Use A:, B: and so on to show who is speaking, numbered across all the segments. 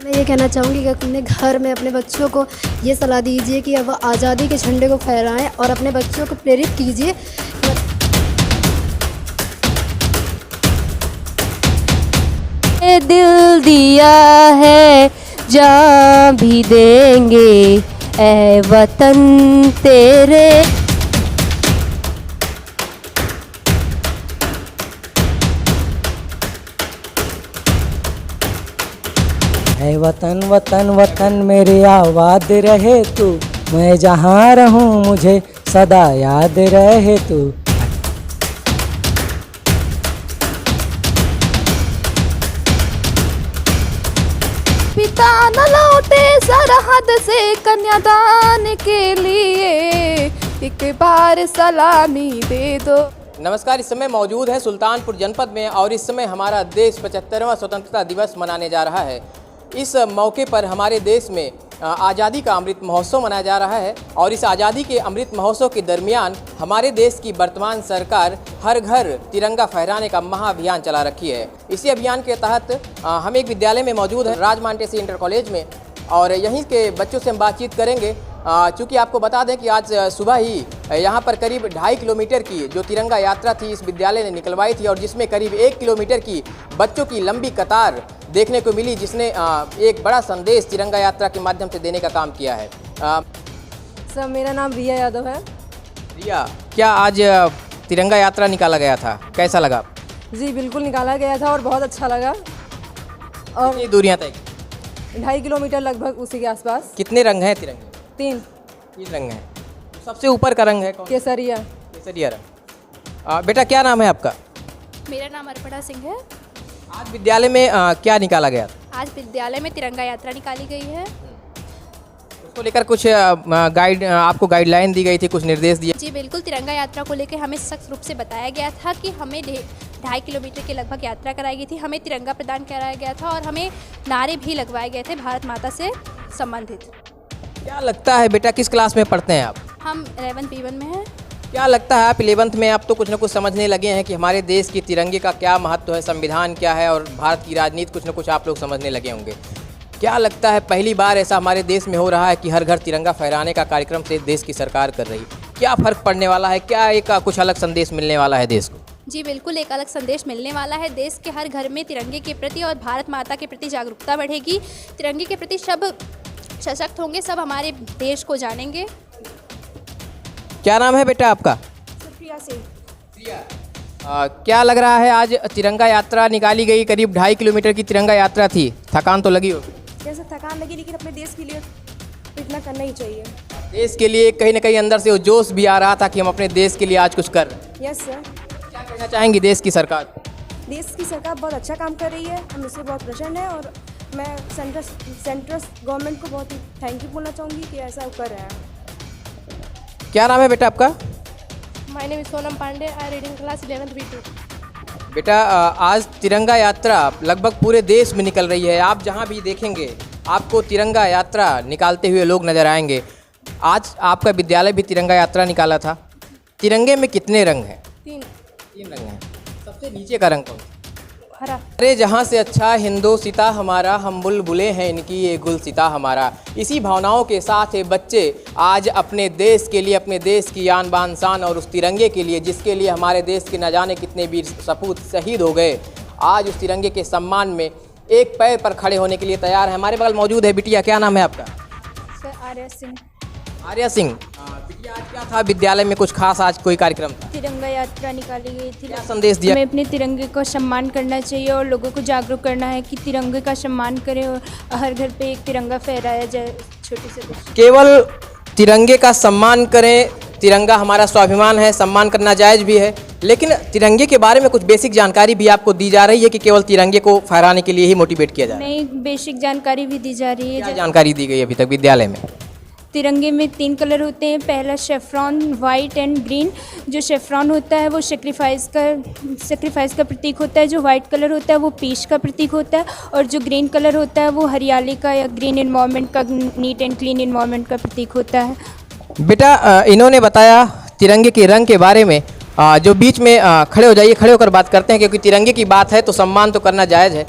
A: मैं ये कहना चाहूँगी कि अपने घर में अपने बच्चों को ये सलाह दीजिए कि अब आज़ादी के झंडे को फहराएं और अपने बच्चों को प्रेरित कीजिए।
B: दिल दिया है जान भी देंगे ऐ वतन तेरे।
C: है वतन वतन वतन मेरी आबाद रहे तू, मैं जहाँ रहूँ मुझे सदा याद रहे तू।
B: पिता न लौटे सरहद से कन्यादान के लिए, एक बार सलामी दे दो।
D: नमस्कार, इस समय मौजूद है सुल्तानपुर जनपद में और इस समय हमारा देश 75वां स्वतंत्रता दिवस मनाने जा रहा है। इस मौके पर हमारे देश में आज़ादी का अमृत महोत्सव मनाया जा रहा है और इस आज़ादी के अमृत महोत्सव के दरमियान हमारे देश की वर्तमान सरकार हर घर तिरंगा फहराने का महाअभियान चला रखी है। इसी अभियान के तहत हम एक विद्यालय में मौजूद हैं, राज मांटेसी इंटर कॉलेज में, और यहीं के बच्चों से हम बातचीत करेंगे। चूँकि आपको बता दें कि आज सुबह ही यहाँ पर करीब 2.5 किलोमीटर की जो तिरंगा यात्रा थी इस विद्यालय ने निकलवाई थी और जिसमें करीब 1 किलोमीटर की बच्चों की लंबी कतार देखने को मिली, जिसने एक बड़ा संदेश तिरंगा यात्रा के माध्यम से देने का काम किया है।
B: सर, मेरा नाम रिया यादव है।
D: रिया, क्या आज तिरंगा यात्रा निकाला गया था, कैसा लगा?
B: जी बिल्कुल, निकाला गया था और बहुत अच्छा लगा। और
D: कितनी दूरियाँ तय?
B: 2.5 किलोमीटर लगभग उसी के आसपास।
D: कितने रंग हैं तिरंगे?
B: 3
D: रंग हैं। सबसे ऊपर का रंग है कौन?
B: केसरिया।
D: केसरिया रंग। बेटा, क्या नाम है आपका?
E: मेरा नाम अर्पणा सिंह है।
D: आज विद्यालय में क्या निकाला गया?
E: आज विद्यालय में तिरंगा यात्रा निकाली गई है।
D: उसको लेकर कुछ आपको गाइडलाइन दी गई थी, कुछ निर्देश दिए?
E: जी बिल्कुल, तिरंगा यात्रा को लेकर हमें सख्त रूप से बताया गया था कि हमें 2.5 किलोमीटर के लगभग यात्रा कराई गई थी, हमें तिरंगा प्रदान कराया गया था और हमें नारे भी लगवाए गए थे भारत माता से संबंधित।
D: क्या लगता है बेटा, किस क्लास में पढ़ते हैं आप?
E: हम 11 P1 में हैं।
D: क्या लगता है आप 11th में आप तो कुछ ना कुछ समझने लगे हैं कि हमारे देश की तिरंगे का क्या महत्व है, संविधान क्या है और भारत की राजनीति कुछ ना कुछ आप लोग समझने लगे होंगे। क्या लगता है पहली बार ऐसा हमारे देश में हो रहा है कि हर घर तिरंगा फहराने का कार्यक्रम से देश की सरकार कर रही है? क्या फ़र्क पड़ने वाला है? क्या एक कुछ अलग संदेश मिलने वाला है देश को?
E: जी बिल्कुल, एक अलग संदेश मिलने वाला है। देश के हर घर में तिरंगे के प्रति और भारत माता के प्रति जागरूकता बढ़ेगी। तिरंगे के प्रति सब सशक्त होंगे, सब हमारे देश को जानेंगे।
D: क्या नाम है बेटा आपका?
E: सुप्रिया सिंह।
D: क्या लग रहा है, आज तिरंगा यात्रा निकाली गई, करीब 2.5 किलोमीटर की तिरंगा यात्रा थी, थकान तो लगी होगी?
F: जैसे थकान लगी, लेकिन अपने देश के लिए इतना करना ही चाहिए।
D: देश के लिए कहीं ना कहीं अंदर से वो जोश भी आ रहा था कि हम अपने देश के लिए आज कुछ कर रहे हैं।
F: Yes sir.
D: क्या कहना चाहेंगी देश की सरकार?
F: देश की सरकार बहुत अच्छा काम कर रही है, हम इससे बहुत प्रसन्न है और मैं सेंट्रल गवर्नमेंट को बहुत ही थैंक यू बोलना चाहूँगी कि ऐसा वो कर रहे हैं।
D: क्या नाम है बेटा आपका?
E: My name is Sonam Pandey, I reading class 11th B2।
D: बेटा, आज तिरंगा यात्रा लगभग पूरे देश में निकल रही है। आप जहां भी देखेंगे आपको तिरंगा यात्रा निकालते हुए लोग नज़र आएंगे। आज आपका विद्यालय भी तिरंगा यात्रा निकाला था। तिरंगे में कितने रंग हैं? 3 रंग हैं। सबसे नीचे का रंग कौन?
E: हरा।
D: अरे जहाँ से अच्छा हिंदोसिता हमारा, हम बुलबुलें हैं इनकी ये गुलसिता हमारा। इसी भावनाओं के साथ ये बच्चे आज अपने देश के लिए, अपने देश की आन बान शान और उस तिरंगे के लिए जिसके लिए हमारे देश के न जाने कितने वीर सपूत शहीद हो गए, आज उस तिरंगे के सम्मान में एक पैर पर खड़े होने के लिए तैयार है। हमारे बगल मौजूद है बिटिया, क्या नाम है आपका?
E: सर, आर्या सिंह।
D: आर्या सिंह। बिटिया, आज क्या था विद्यालय में, कुछ खास आज कोई कार्यक्रम था?
E: तिरंगा यात्रा निकाली गई थी।
D: क्या संदेश दिया?
E: हमें अपने तिरंगे को सम्मान करना चाहिए और लोगों को जागरूक करना है कि तिरंगे का सम्मान करें और हर घर पे एक तिरंगा फहराया जाए। छोटे से
D: केवल तिरंगे का सम्मान करें, तिरंगा हमारा स्वाभिमान है, सम्मान करना जायज़ भी है, लेकिन तिरंगे के बारे में कुछ बेसिक जानकारी भी आपको दी जा रही है कि केवल तिरंगे को फहराने के लिए ही मोटिवेट किया जा रहा है?
E: नहीं, बेसिक जानकारी भी दी जा रही है।
D: क्या जानकारी दी गई अभी तक विद्यालय में?
E: तिरंगे में 3 कलर होते हैं। पहला शेफ्रॉन, वाइट एंड ग्रीन। जो शेफ्रॉन होता है वो सेक्रीफाइस का प्रतीक होता है, जो वाइट कलर होता है वो पीस का प्रतीक होता है और जो ग्रीन कलर होता है वो हरियाली का या ग्रीन इन्वायरमेंट का, नीट एंड क्लीन इन्वायरमेंट का प्रतीक होता है।
D: बेटा, इन्होंने बताया तिरंगे के रंग के बारे में। जो बीच में खड़े हो जाइए, खड़े होकर बात करते हैं क्योंकि तिरंगे की बात है तो सम्मान तो करना जायज़ है।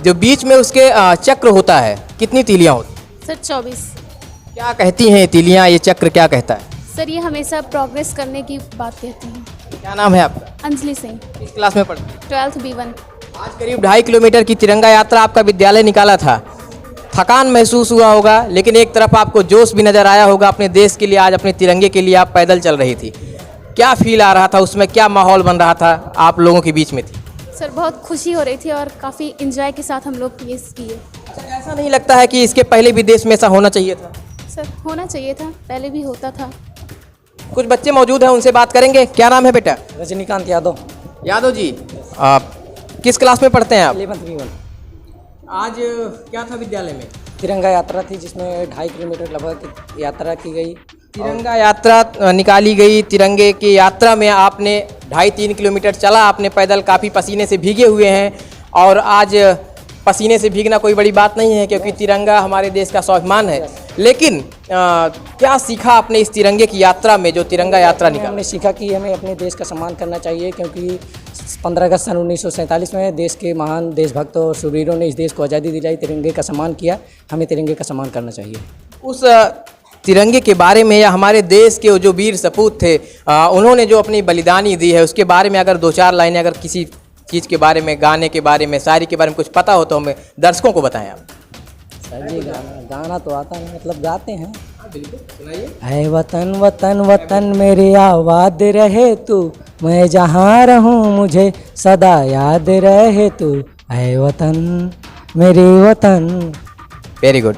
D: जो बीच में उसके चक्र होता है, कितनी तीलियां होती?
G: सर 24।
D: क्या कहती हैं ये तीलियां, ये चक्र क्या कहता है?
G: सर ये हमेशा प्रोग्रेस करने की बात कहती हैं।
D: क्या नाम है आपका?
G: अंजलि सिंह,
D: किस क्लास में पढ़ते हैं?
G: 12th B1।
D: आज करीब 2.5 किलोमीटर की तिरंगा यात्रा आपका विद्यालय निकाला था। थकान महसूस हुआ होगा, लेकिन एक तरफ आपको जोश भी नजर आया होगा अपने देश के लिए। आज अपने तिरंगे के लिए आप पैदल चल रही थी, क्या फील आ रहा था उसमें, क्या माहौल बन रहा था आप लोगों के बीच में थी?
G: सर बहुत खुशी हो रही थी और काफ़ी इंजॉय के साथ हम लोग ये किए।
D: ऐसा नहीं लगता है कि इसके पहले भी देश में ऐसा होना चाहिए था?
G: सर होना चाहिए था, पहले भी होता था।
D: कुछ बच्चे मौजूद हैं, उनसे बात करेंगे। क्या नाम है बेटा?
C: रजनीकांत यादव,
D: यादव जी, आप किस क्लास में पढ़ते हैं आप?
C: 11th B1।
D: आज क्या था विद्यालय में?
C: तिरंगा यात्रा थी जिसमें 2.5 किलोमीटर लगभग यात्रा की गई।
D: तिरंगा यात्रा निकाली गई। तिरंगे की यात्रा में आपने 2.5-3 किलोमीटर चला, आपने पैदल, काफ़ी पसीने से भीगे हुए हैं। और आज पसीने से भीगना कोई बड़ी बात नहीं है, क्योंकि तिरंगा हमारे देश का स्वाभिमान है। लेकिन क्या सीखा आपने इस तिरंगे की यात्रा में, जो तिरंगा यात्रा निकाली?
C: हमने सीखा कि हमें अपने देश का सम्मान करना चाहिए, क्योंकि 15 अगस्त सन 1947 में देश के महान देशभक्त और शूरवीरों ने इस देश को आज़ादी दिलाई, तिरंगे का सम्मान किया। हमें तिरंगे का सम्मान करना चाहिए।
D: उस तिरंगे के बारे में, या हमारे देश के जो वीर सपूत थे, उन्होंने जो अपनी बलिदानी दी है, उसके बारे में अगर 2-4 लाइनें, अगर किसी चीज़ के बारे में, गाने के बारे में, शायरी के बारे में कुछ पता हो तो हमें दर्शकों को बताएं आप।
C: सर जी गाना तो आता है, मतलब गाते हैं। बिल्कुल सुनाइए। है वतन वतन वतन मेरे आबाद रहे तू, मैं जहाँ रहूँ मुझे सदा याद रहे तू, है वतन मेरे वतन।
D: Very good.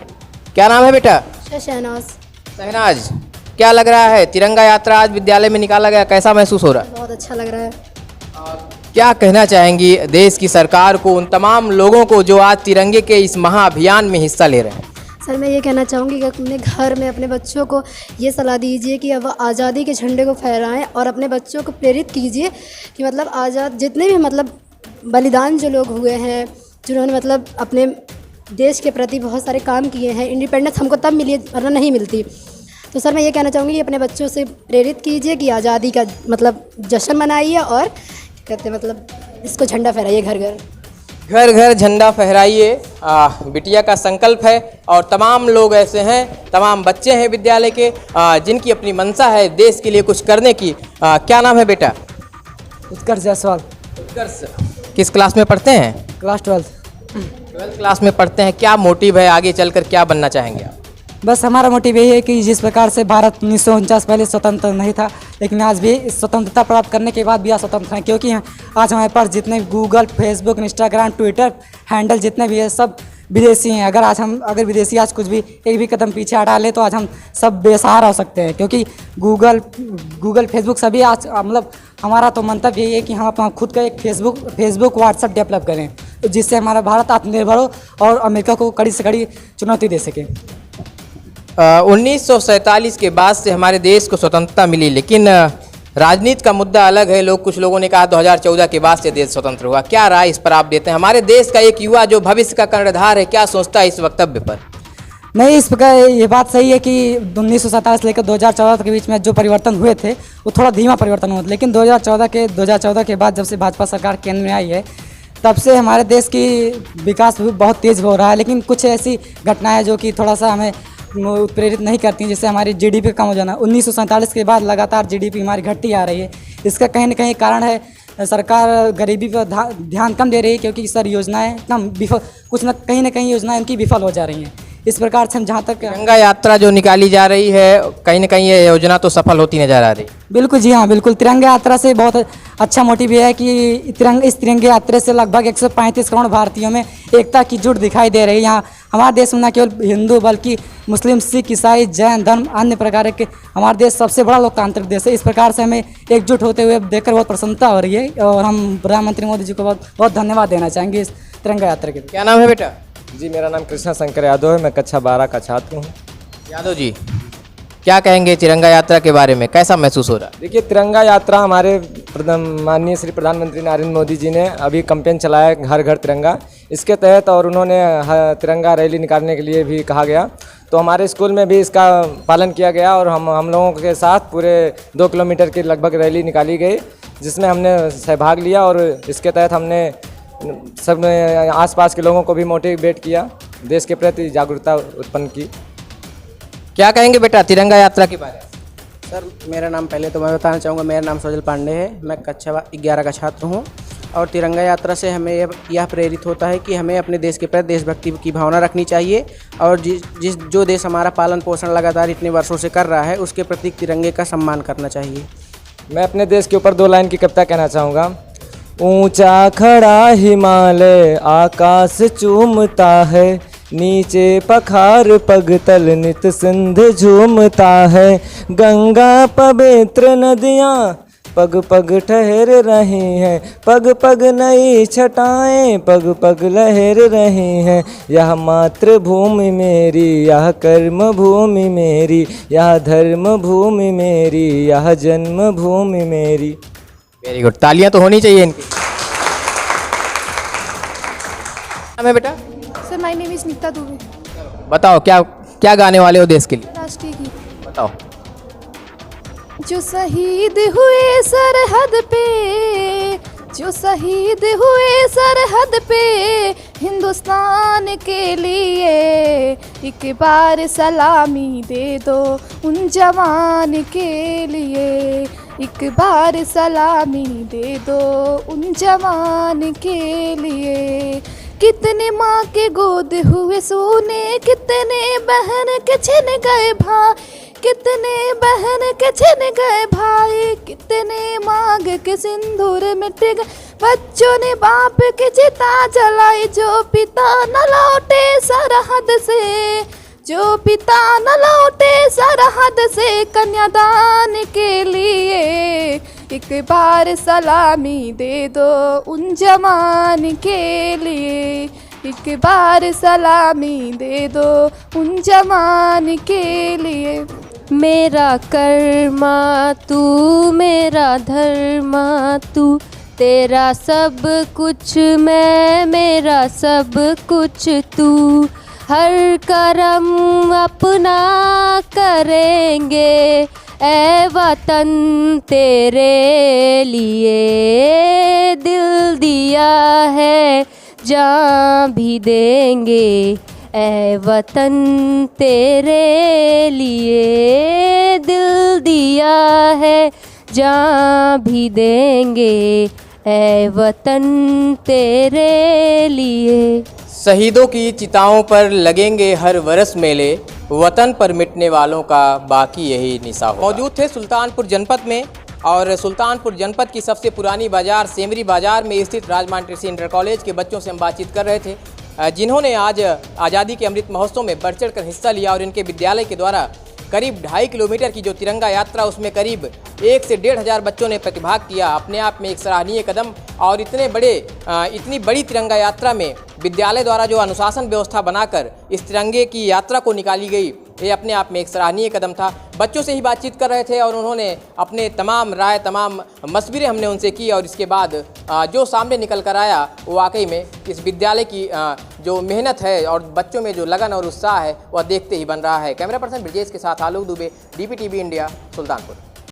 D: क्या नाम है बेटा?
A: शहनाज।
D: शहनाज, क्या लग रहा है, तिरंगा यात्रा आज विद्यालय में निकाला गया, कैसा महसूस हो रहा है?
A: बहुत अच्छा लग रहा है।
D: क्या कहना चाहेंगी देश की सरकार को, उन तमाम लोगों को जो आज तिरंगे के इस महाअभियान में हिस्सा ले रहे हैं?
A: सर मैं ये कहना चाहूँगी कि अपने घर में अपने बच्चों को ये सलाह दीजिए कि अब आज़ादी के झंडे को फहराएं, और अपने बच्चों को प्रेरित कीजिए कि मतलब आज़ाद जितने भी मतलब बलिदान जो लोग हुए हैं, जिन्होंने मतलब अपने देश के प्रति बहुत सारे काम किए हैं। इंडिपेंडेंस हमको तब मिली वरना नहीं मिलती। तो सर मैं ये कहना चाहूँगी कि अपने बच्चों से प्रेरित कीजिए कि आज़ादी का मतलब जश्न मनाइए, और कहते हैं मतलब इसको झंडा फहराइए घर घर।
D: घर घर झंडा फहराइए बिटिया का संकल्प है। और तमाम लोग ऐसे हैं, तमाम बच्चे हैं विद्यालय के, जिनकी अपनी मंशा है देश के लिए कुछ करने की। क्या नाम है बेटा?
C: उत्कर्ष जायसवाल।
D: उत्कर्ष, किस क्लास में पढ़ते हैं?
C: क्लास 12।
D: 12th क्लास में पढ़ते हैं। क्या मोटिव है, आगे चलकर क्या बनना चाहेंगे आप?
C: बस हमारा मोटिव यही है कि जिस प्रकार से भारत 1949 पहले स्वतंत्र नहीं था, लेकिन आज भी स्वतंत्रता प्राप्त करने के बाद भी आज स्वतंत्र हैं, क्योंकि आज हमारे पास जितने Google, Facebook, Instagram, Twitter handle जितने भी है सब विदेशी हैं। अगर विदेशी आज कुछ भी एक भी कदम पीछे हटा ले तो आज हम सब बेसहारा हो सकते हैं, क्योंकि गूगल फेसबुक सभी आज मतलब हमारा तो मंतव्य यही है कि हम अपना खुद का एक फेसबुक व्हाट्सएप डेवलप करें, जिससे हमारा भारत आत्मनिर्भर हो और अमेरिका को कड़ी से कड़ी चुनौती दे सके।
D: 1947 के बाद से हमारे देश को स्वतंत्रता मिली, लेकिन राजनीति का मुद्दा अलग है। कुछ लोगों ने कहा 2014 के बाद से देश स्वतंत्र हुआ। क्या राय इस पर आप देते हैं? हमारे देश का एक युवा जो भविष्य का कर्णधार है, क्या सोचता है इस वक्तव्य पर?
C: नहीं, इस प्रकार ये बात सही है कि 1947 लेकर 2014 के बीच में जो परिवर्तन हुए थे वो थोड़ा धीमा परिवर्तन हुआ था, लेकिन 2014 के बाद जब से भाजपा सरकार केंद्र में आई है तब से हमारे देश की विकास भी बहुत तेज़ हो रहा है। लेकिन कुछ ऐसी घटनाएं जो कि थोड़ा सा हमें उत्प्रेरित नहीं करती, जिससे हमारी जीडीपी कम हो जाना। 1947 के बाद लगातार जीडीपी हमारी घटती आ रही है। इसका कहीं ना कहीं कारण है सरकार गरीबी पर ध्यान कम दे रही है, क्योंकि सर योजनाएं कम कुछ न कहीं योजनाएं उनकी विफल हो जा रही हैं। इस प्रकार से हम जहाँ तक
D: तिरंगा यात्रा जो निकाली जा रही है, कहीं ना कहीं ये योजना तो सफल होती नजर आ रही।
C: बिल्कुल जी हाँ, बिल्कुल। तिरंगा यात्रा से बहुत अच्छा मोटिव है कि इस तिरंगे यात्रा से लगभग 135 करोड़ भारतीयों में एकता की जुट दिखाई दे रही है। यहाँ हमारे देश में न केवल हिंदू बल्कि मुस्लिम, सिख, ईसाई, जैन धर्म, अन्य प्रकार के हमारे देश सबसे बड़ा लोकतांत्रिक देश है। इस प्रकार से हमें एकजुट होते हुए देखकर बहुत प्रसन्नता हो रही है, और हम प्रधानमंत्री मोदी जी को बहुत बहुत धन्यवाद देना चाहेंगे इस तिरंगा यात्रा के लिए।
D: क्या नाम है बेटा?
H: जी, मेरा नाम कृष्णा शंकर यादव है। मैं कक्षा 12 का छात्र हूँ।
D: यादव जी, क्या कहेंगे तिरंगा यात्रा के बारे में, कैसा महसूस हो रहा है?
H: देखिए, तिरंगा यात्रा हमारे माननीय श्री प्रधानमंत्री नरेंद्र मोदी जी ने अभी कैंपेन चलाया है, घर घर तिरंगा। इसके तहत और उन्होंने तिरंगा रैली निकालने के लिए भी कहा गया, तो हमारे स्कूल में भी इसका पालन किया गया और हम लोगों के साथ पूरे 2 किलोमीटर की लगभग रैली निकाली गई, जिसमें हमने सहभाग लिया। और इसके तहत हमने सब आसपास के लोगों को भी मोटिवेट किया, देश के प्रति जागरूकता उत्पन्न की।
D: क्या कहेंगे बेटा तिरंगा यात्रा के बारे में?
I: सर मेरा नाम, पहले तो मैं बताना चाहूँगा, मेरा नाम सोजल पांडे है। मैं कक्षा 11 का छात्र हूँ और तिरंगा यात्रा से हमें यह प्रेरित होता है कि हमें अपने देश के प्रति देशभक्ति की भावना रखनी चाहिए और जो देश हमारा पालन पोषण लगातार इतने वर्षों से कर रहा है उसके प्रति तिरंगे का सम्मान करना चाहिए।
H: मैं अपने देश के ऊपर 2 लाइन की कविता कहना चाहूँगा। ऊंचा खड़ा हिमालय आकाश चूमता है, नीचे पखार पगतल नित सिंध झूमता है, गंगा पवित्र नदियाँ पग पग ठहर रही हैं, पग पग नई छटाएं पग पग लहर रही हैं, यह मातृभूमि मेरी, यह कर्म भूमि मेरी, यह धर्म भूमि मेरी, यह जन्म भूमि मेरी।
D: वेरी गुड, तालियां तो होनी चाहिए इनकी। नाम है बेटा?
G: Sir my name is Neeta Dubey.
D: बताओ क्या क्या गाने वाले हो देश के लिए?
G: राष्ट्रीय गीत।
D: बताओ।
G: जो शहीद हुए सरहद पे, जो शहीद हुए सरहद पे हिंदुस्तान के लिए, एक बार सलामी दे दो उन जवान के लिए, एक बार सलामी दे दो उन जवान के लिए। कितने माँ के गोद हुए सोने, कितने बहन के छिन गए भाई, कितने बहन के छिन गए भाई, कितने मांग के सिंदूर मिट गए, बच्चों ने बाप की चिता जलाई, जो पिता न लौटे सरहद से, जो पिता न लौटे सरहद से कन्यादान के लिए, एक बार सलामी दे दो उन जवान के लिए, एक बार सलामी दे दो उन जवान के लिए। मेरा कर्मा तू, मेरा धर्मा तू, तेरा सब कुछ मैं, मेरा सब कुछ तू, हर करम अपना करेंगे ऐ वतन तेरे लिए, दिल दिया है जान भी देंगे ऐ वतन तेरे लिए, दिल दिया है जान भी देंगे ऐ वतन तेरे लिए।
D: शहीदों की चिताओं पर लगेंगे हर वर्ष मेले, वतन पर मिटने वालों का बाकी यही निशा होगा। मौजूद थे सुल्तानपुर जनपद में और सुल्तानपुर जनपद की सबसे पुरानी बाज़ार सेमरी बाज़ार में स्थित राजमान ट्रिसी इंटर कॉलेज के बच्चों से हम बातचीत कर रहे थे, जिन्होंने आज आज़ादी के अमृत महोत्सव में बढ़ चढ़ कर हिस्सा लिया और इनके विद्यालय के द्वारा करीब 2.5 किलोमीटर की जो तिरंगा यात्रा, उसमें करीब 1 से 1,500 बच्चों ने प्रतिभाग किया। अपने आप में एक सराहनीय कदम और इतनी बड़ी तिरंगा यात्रा में विद्यालय द्वारा जो अनुशासन व्यवस्था बनाकर इस तिरंगे की यात्रा को निकाली गई, ये अपने आप में एक सराहनीय कदम था। बच्चों से ही बातचीत कर रहे थे और उन्होंने अपने तमाम राय, तमाम मशवरे हमने उनसे की और इसके बाद जो सामने निकल कर आया वो वाकई में इस विद्यालय की जो मेहनत है और बच्चों में जो लगन और उत्साह है वह देखते ही बन रहा है। कैमरा पर्सन ब्रजेश के साथ आलोक दुबे, DPTV इंडिया, सुल्तानपुर।